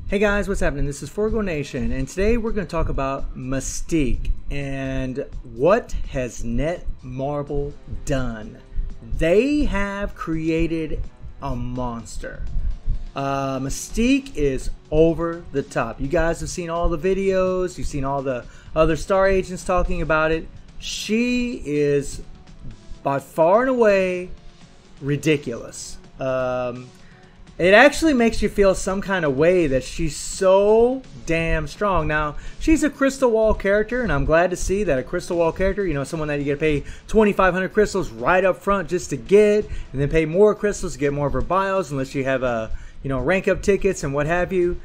Hey guys, what's happening? This is Forgo Nation, and today we're going to talk about Mystique and what has Netmarble done. They have created a monster. Mystique is over the top. You guys have seen all the videos, you've seen all the other star agents talking about it. She is by far and away ridiculous. It actually makes you feel some kind of way that she's so damn strong. Now, she's a crystal wall character, and I'm glad to see that a crystal wall character, you know, someone that you get to pay 2,500 crystals right up front just to get, and then pay more crystals to get more of her bios, unless you have a, you know, rank up tickets and what have you.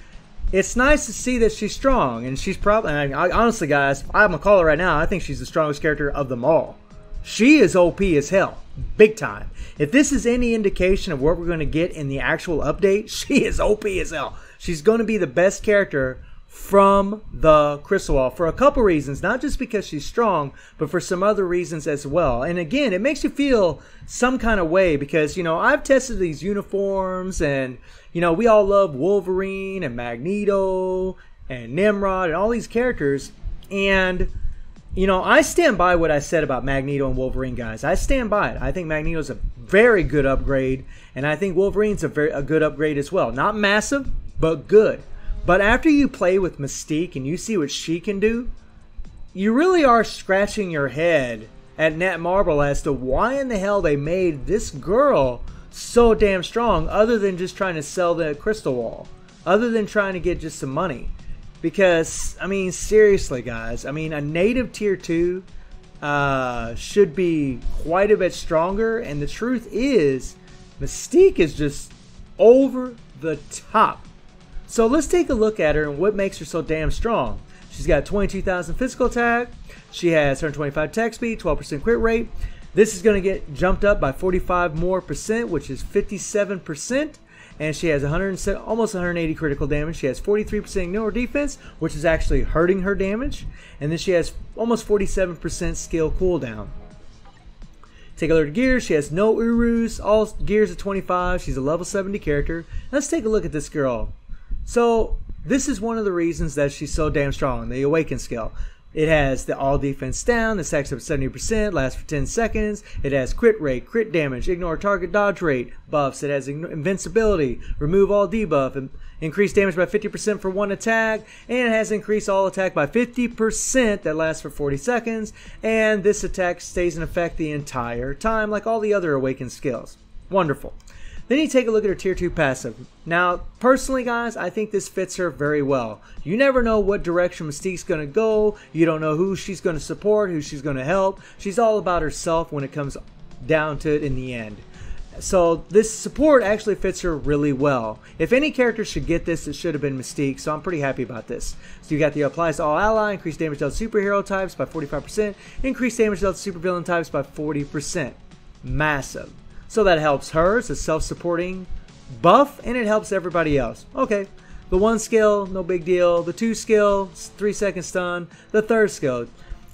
It's nice to see that she's strong, and she's probably, honestly guys, I'm gonna call her right now, I think she's the strongest character of them all. She is OP as hell. Big time. If this is any indication of what we're going to get in the actual update, she is OP as hell. She's going to be the best character from the Crystal Wall for a couple reasons. Not just because she's strong, but for some other reasons as well. And again, it makes you feel some kind of way because, you know, I've tested these uniforms and, you know, we all love Wolverine and Magneto and Nimrod and all these characters. And you know, I stand by what I said about Magneto and Wolverine, guys. I stand by it. I think Magneto's a very good upgrade, and I think Wolverine's a good upgrade as well. Not massive, but good. But after you play with Mystique and you see what she can do, you really are scratching your head at Netmarble as to why in the hell they made this girl so damn strong other than just trying to sell the Crystal Wall. Other than trying to get just some money. Because, I mean, seriously, guys. I mean, a native tier 2 should be quite a bit stronger. And the truth is, Mystique is just over the top. So let's take a look at her and what makes her so damn strong. She's got 22,000 physical attack. She has 125 attack speed, 12% crit rate. This is going to get jumped up by 45% more, which is 57%. And she has almost 180 critical damage. She has 43% ignore defense, which is actually hurting her damage. And then she has almost 47% skill cooldown. Take a look at gears. She has no Urus. All gears at 25. She's a level 70 character. Let's take a look at this girl. So this is one of the reasons that she's so damn strong. The Awaken skill. It has the all defense down, the stacks up 70%, lasts for 10 seconds. It has crit rate, crit damage, ignore target dodge rate buffs. It has invincibility, remove all debuff, and increase damage by 50% for one attack. And it has increase all attack by 50% that lasts for 40 seconds. And this attack stays in effect the entire time like all the other awakened skills. Wonderful. Then you take a look at her tier 2 passive. Now, personally, guys, I think this fits her very well. You never know what direction Mystique's going to go. You don't know who she's going to support, who she's going to help. She's all about herself when it comes down to it in the end. So this support actually fits her really well. If any character should get this, it should have been Mystique, so I'm pretty happy about this. So you got the applies to all ally, increase damage to all superhero types by 45%, increase damage to all supervillain types by 40%. Massive. So that helps her. It's a self-supporting buff, and it helps everybody else. Okay, the 1 skill, no big deal. The 2 skill, 3-second stun. The 3rd skill,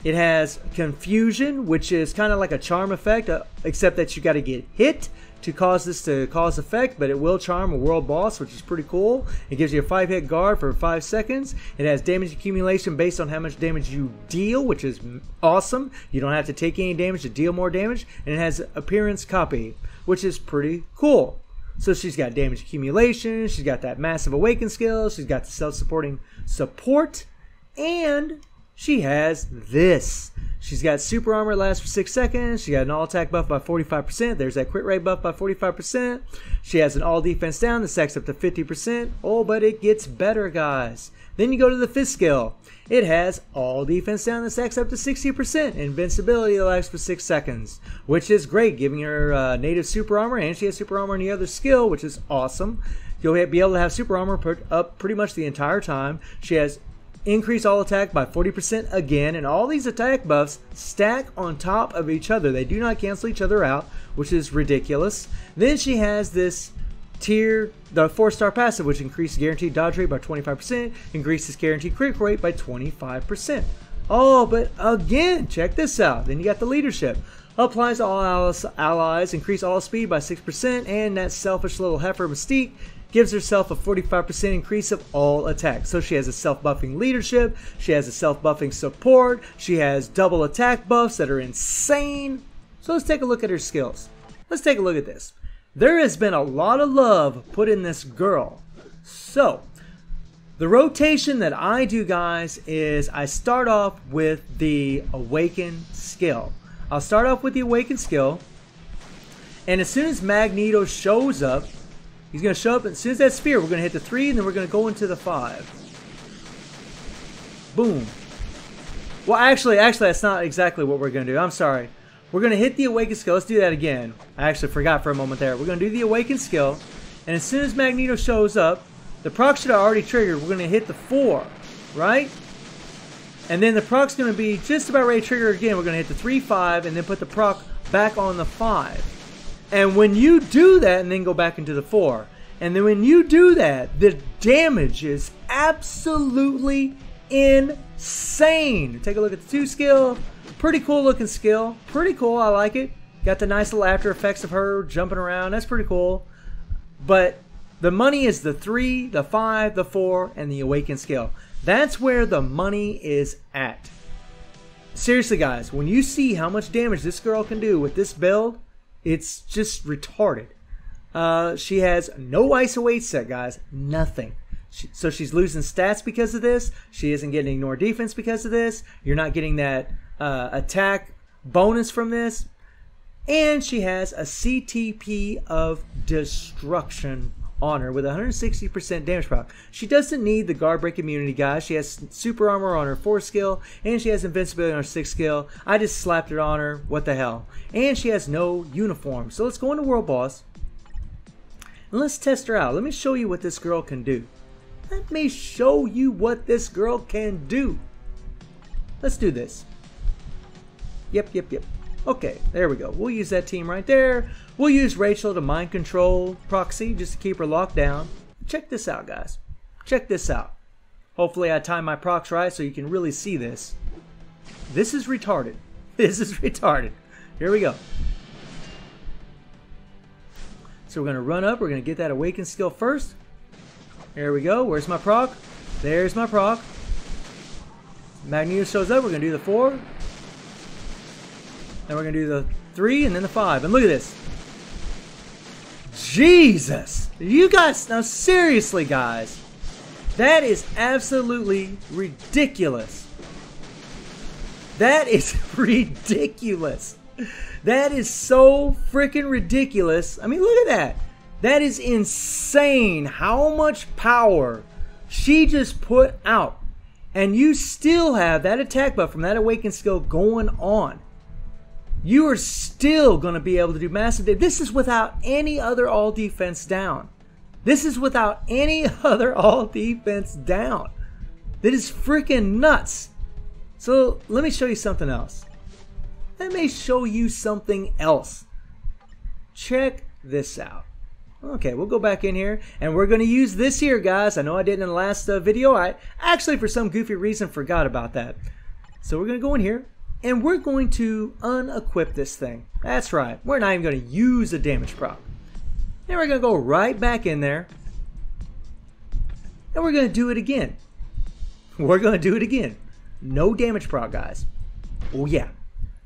it has confusion, which is kind of like a charm effect, except that you got to get hit to cause this to cause effect, but it will charm a world boss, which is pretty cool. It gives you a 5-hit guard for 5 seconds. It has damage accumulation based on how much damage you deal, which is awesome. You don't have to take any damage to deal more damage. And it has appearance copy, which is pretty cool. So she's got damage accumulation, she's got that massive awaken skill, she's got the self-supporting support, and she has this. She's got super armor, lasts for 6 seconds. She got an all attack buff by 45%. There's that crit rate buff by 45%. She has an all defense down that stacks up to 50%. Oh, but it gets better, guys. Then you go to the 5th skill. It has all defense down that stacks up to 60%. Invincibility lasts for 6 seconds, which is great, giving her native super armor, and she has super armor on the other skill, which is awesome. You'll be able to have super armor put up pretty much the entire time. She has increase all attack by 40% again, and all these attack buffs stack on top of each other. They do not cancel each other out, which is ridiculous. Then she has this the 4-star passive, which increases guaranteed dodge rate by 25%, increases guaranteed crit rate by 25%. Oh, but again, check this out. Then you got the leadership. Applies to all allies, increase all speed by 6%, and that selfish little heifer Mystique gives herself a 45% increase of all attacks. So she has a self-buffing leadership, she has a self-buffing support, she has double attack buffs that are insane. So let's take a look at her skills. Let's take a look at this. There has been a lot of love put in this girl. So the rotation that I do, guys, is I start off with the Awaken skill. I'll start off with the Awaken skill, and as soon as Magneto shows up, he's going to show up, and as soon as that sphere, we're going to hit the 3, and then we're going to go into the 5. Boom. Well, actually, that's not exactly what we're going to do. I'm sorry. We're going to hit the Awaken skill. Let's do that again. I actually forgot for a moment there. We're going to do the Awaken skill, and as soon as Magneto shows up, the proc should have already triggered. We're going to hit the 4, right? And then the proc's going to be just about ready to trigger again. We're going to hit the 3, 5, and then put the proc back on the 5. And when you do that, and then go back into the 4. And then when you do that, the damage is absolutely insane. Take a look at the 2 skill. Pretty cool looking skill. Pretty cool. I like it. Got the nice little after effects of her jumping around. That's pretty cool. But the money is the 3, the 5, the 4, and the Awaken skill. That's where the money is at. Seriously, guys, when you see how much damage this girl can do with this build, it's just retarded. She has no ISO 8 set, guys. Nothing. So she's losing stats because of this. She isn't getting ignore defense because of this. You're not getting that attack bonus from this. And she has a CTP of destruction on her with 160% damage proc. She doesn't need the guard break immunity, guys. She has super armor on her 4 skill, and she has invincibility on her 6 skill. I just slapped it on her. What the hell? And she has no uniform. So let's go into World Boss, and let's test her out. Let me show you what this girl can do. Let me show you what this girl can do. Let's do this. Yep. Okay, there we go. We'll use that team right there. We'll use Rachel to mind control proxy just to keep her locked down. Check this out, guys. Check this out. Hopefully I time my procs right so you can really see this. This is retarded. This is retarded. Here we go. So we're going to run up. We're going to get that Awaken skill first. Here we go. Where's my proc? There's my proc. Magneto shows up. We're going to do the 4. Then we're going to do the 3 and then the 5. And look at this. Jesus. You guys, now seriously, guys. That is absolutely ridiculous. That is ridiculous. That is so freaking ridiculous. I mean, look at that. That is insane how much power she just put out. And you still have that attack buff from that Awaken skill going on. You are still going to be able to do massive damage. This is without any other all defense down. This is without any other all defense down. That is freaking nuts. So let me show you something else. Let me show you something else. Check this out. Okay, we'll go back in here, and we're going to use this here, guys. I know I didn't in the last video. I actually, for some goofy reason, forgot about that. So we're going to go in here, and we're going to unequip this thing. That's right. We're not even going to use a damage proc. Then we're going to go right back in there, and we're going to do it again. We're going to do it again. No damage proc, guys. Oh, yeah.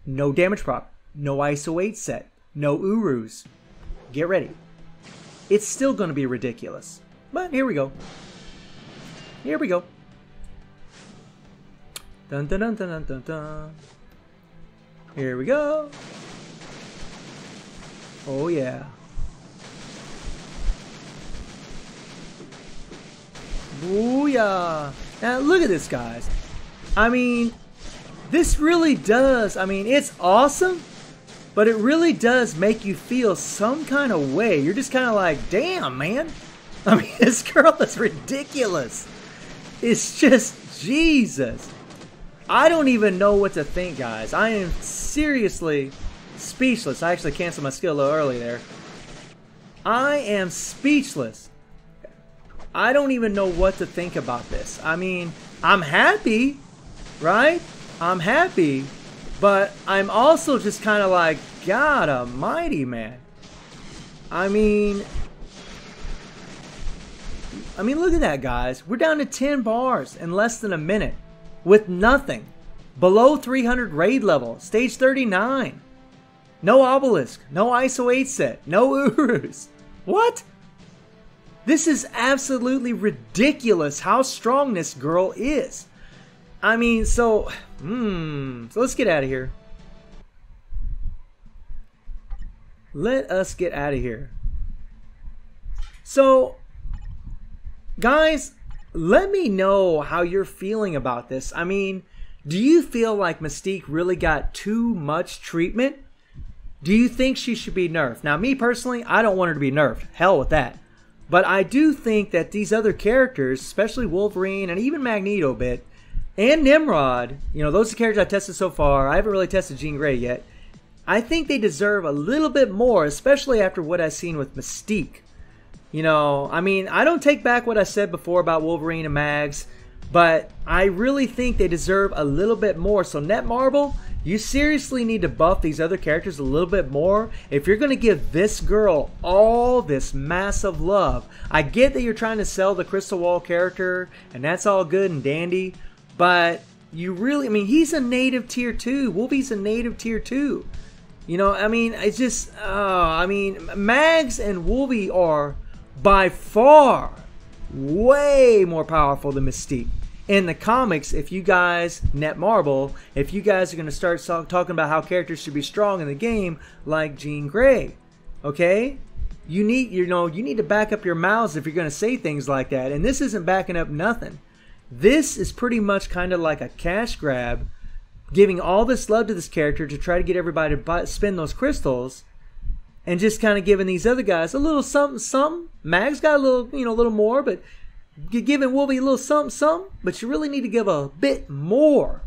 No damage proc. No ISO 8 set. No Urus. Get ready. It's still going to be ridiculous. But here we go. Here we go. Dun dun dun dun dun dun dun. Here we go. Oh yeah. Booyah. Now look at this, guys. I mean, this really does. I mean, it's awesome. But it really does make you feel some kind of way. You're just kind of like, damn, man. I mean, this girl is ridiculous. It's just, Jesus. I don't even know what to think, guys. I am seriously speechless. I actually canceled my skill a little early there. I am speechless. I don't even know what to think about this. I mean, I'm happy, right? I'm happy. But I'm also just kind of like, God almighty, man. I mean, I mean, look at that, guys. We're down to 10 bars in less than a minute with nothing. Below 300 raid level, stage 39. No obelisk, no ISO 8 set, no Urus. What? This is absolutely ridiculous how strong this girl is. I mean, so let's get out of here. Let us get out of here. So, guys, let me know how you're feeling about this. I mean, do you feel like Mystique really got too much treatment? Do you think she should be nerfed? Now, me personally, I don't want her to be nerfed. Hell with that. But I do think that these other characters, especially Wolverine and even Magneto a bit, and Nimrod, you know, those are the characters I tested so far. I haven't really tested Jean Grey yet. I think they deserve a little bit more, especially after what I've seen with Mystique. You know, I mean, I don't take back what I said before about Wolverine and Mags, but I really think they deserve a little bit more. So Netmarble, you seriously need to buff these other characters a little bit more if you're going to give this girl all this massive love. I get that you're trying to sell the Crystal Wall character, and that's all good and dandy, but you really, I mean, he's a native tier 2. Wolvie's a native tier 2. You know, I mean, it's just, I mean, Mags and Wolvie are by far way more powerful than Mystique. In the comics, if you guys, Netmarble, if you guys are going to start talking about how characters should be strong in the game, like Jean Grey, okay? You need, you need to back up your mouths if you're going to say things like that. And this isn't backing up nothing. This is pretty much kind of like a cash grab, giving all this love to this character to try to get everybody to spend those crystals, and just kind of giving these other guys a little something, something. Mag's got a little, a little more, but you're giving Wolvie a little something, something, but you really need to give a bit more.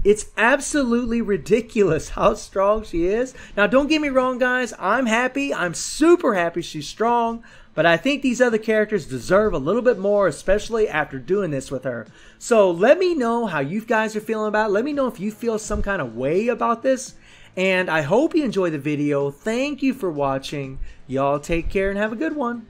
It's absolutely ridiculous how strong she is. Now, don't get me wrong, guys. I'm happy. I'm super happy she's strong. But I think these other characters deserve a little bit more, especially after doing this with her. So let me know how you guys are feeling about it. Let me know if you feel some kind of way about this. And I hope you enjoyed the video. Thank you for watching. Y'all take care and have a good one.